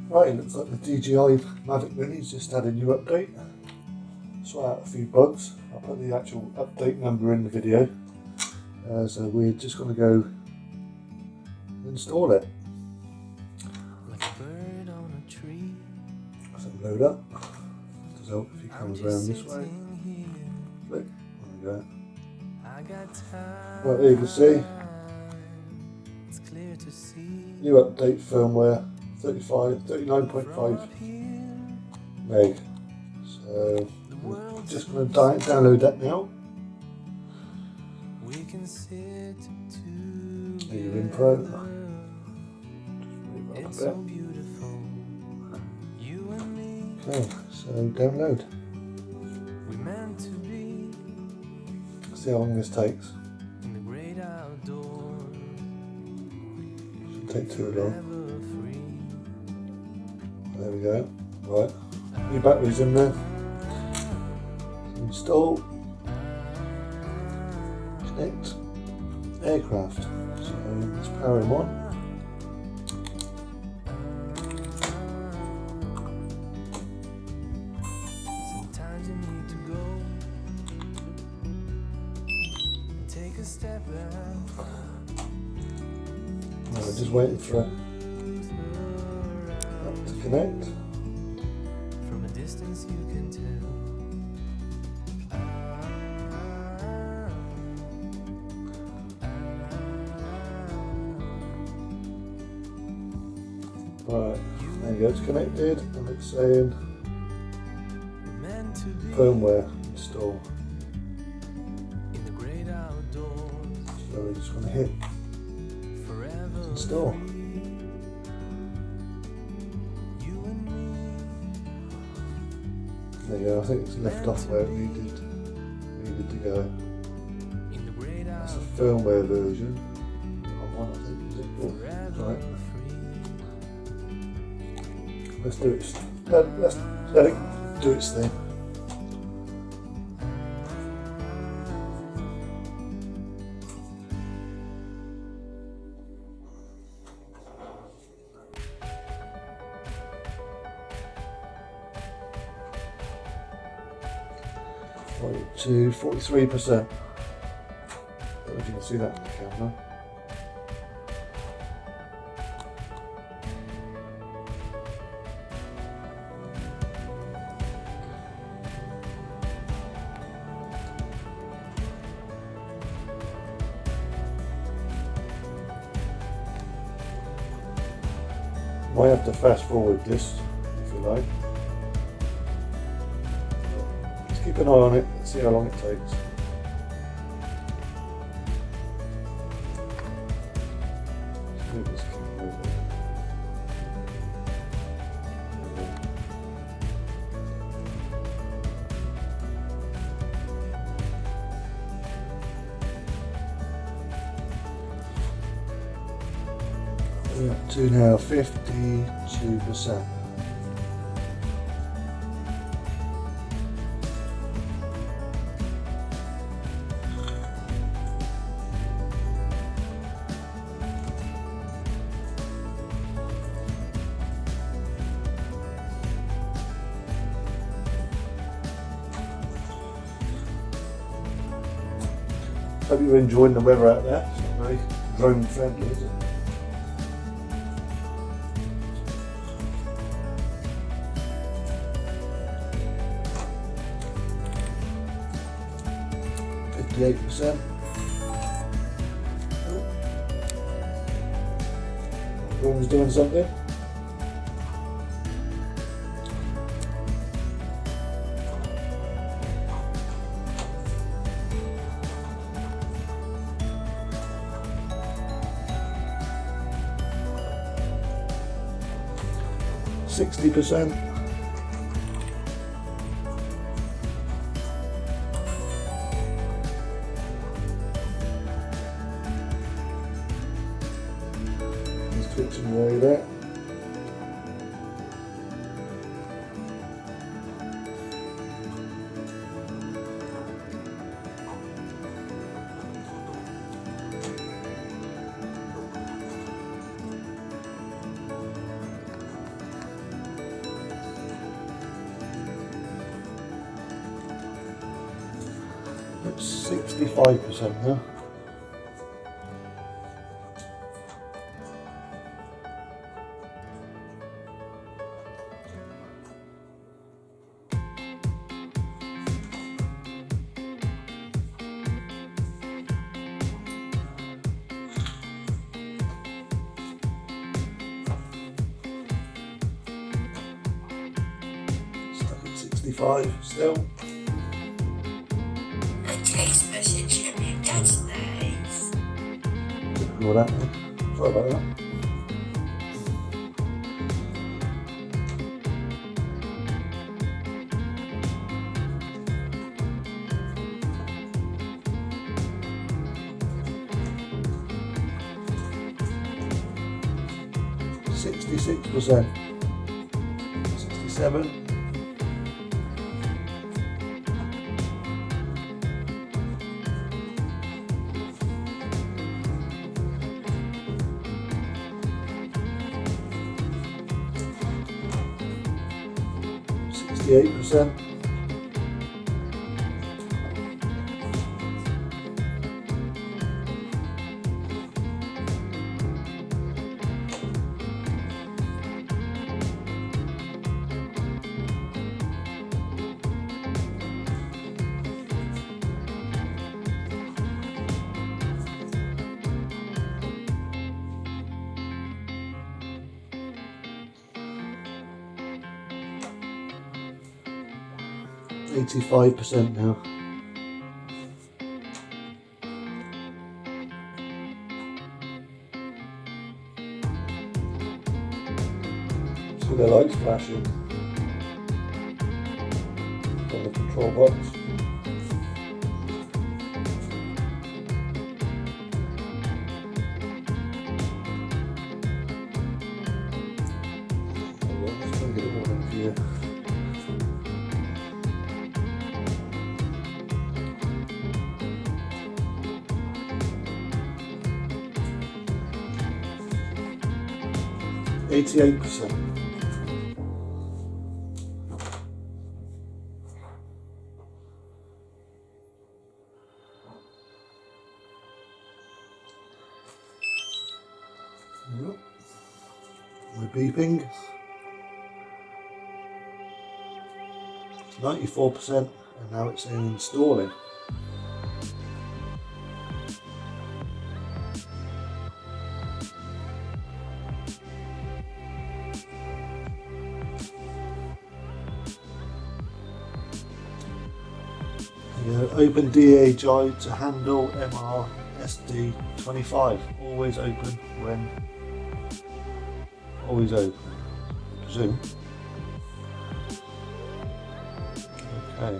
Right, it looks like the Dji Mavic Mini's just had a new update. Sort out a few bugs. I'll put the actual update number in the video. So we're just going to go install it. Like a bird on a tree. So load up. So if he comes around this way, click, there we go. Right, there you can see. New update firmware 39.5 meg. So we're just going to download that now. There your info. Just move up a bit. Okay, so download. See how long this takes. Shouldn't take too long. There we go. Right, new batteries in there. Install. Connect. Aircraft. So let's power him on. Sometimes you need to go and take a step back. No, we're just waiting for that to connect. From a distance you can tell. Right, there you go, it's connected and it's saying firmware install. So we're just going to hit install. There you go, I think it's left off where it needed to go. That's the firmware version. I think, is it? Oh, right. Let's do it. Let's let it do its thing. Right, to 43%. I don't know if you can see that in the camera. Might have to fast forward this if you like. Just keep an eye on it and see how long it takes. Just keep moving. We're up to now 52%. Hope you're enjoying the weather out there. It's not very drone friendly, is it? %. Everyone's doing something. %. Switching away there. 65% now. Stuck at 65 still. A text message. That's nice. Ignore that. Sorry about that. %66%, 67%. %68%. %85% now. See the lights flashing on the control box. Let's try and get it all in here. %88%. Yep. We're beeping. 94%, and now it's in installing. Open DHI to handle MRSD25. Always open when. Always open. I presume. Okay.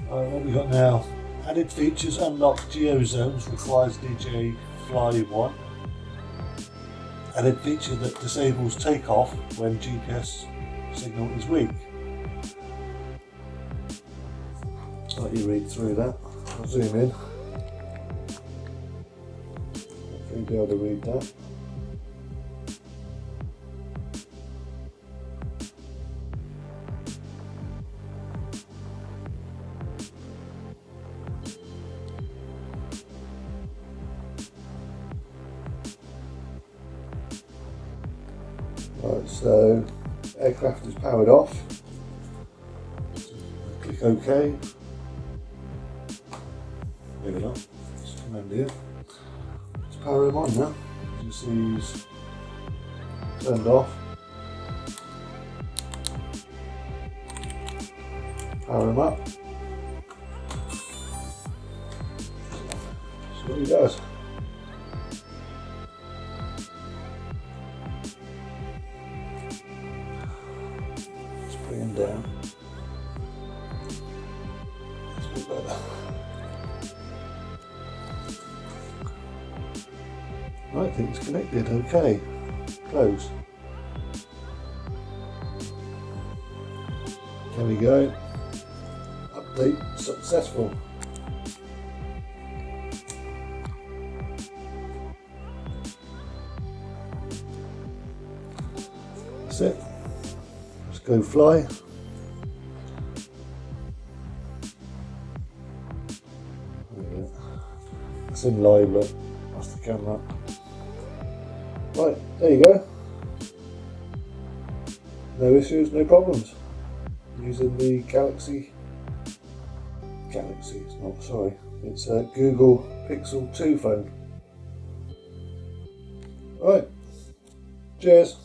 What we got now? Added features unlock geozones, requires DJ Fly 1. Added feature that disables takeoff when GPS signal is weak. Let you read through that. I'll zoom in. Hopefully you'll be able to read that. Right, so aircraft is powered off. Click OK. Maybe not. Just command here. Let's power him on now. As you see, he's turned off. Power him up. See what he does. Let's bring him down. Let's do better. Right, I think it's connected. Okay. Close. There we go. Update successful. That's it. Let's go fly. It's in live, look. That's the camera. Right, there you go. No issues, no problems. Using the Galaxy, it's not, sorry. It's a Google Pixel 2 phone. Right, cheers.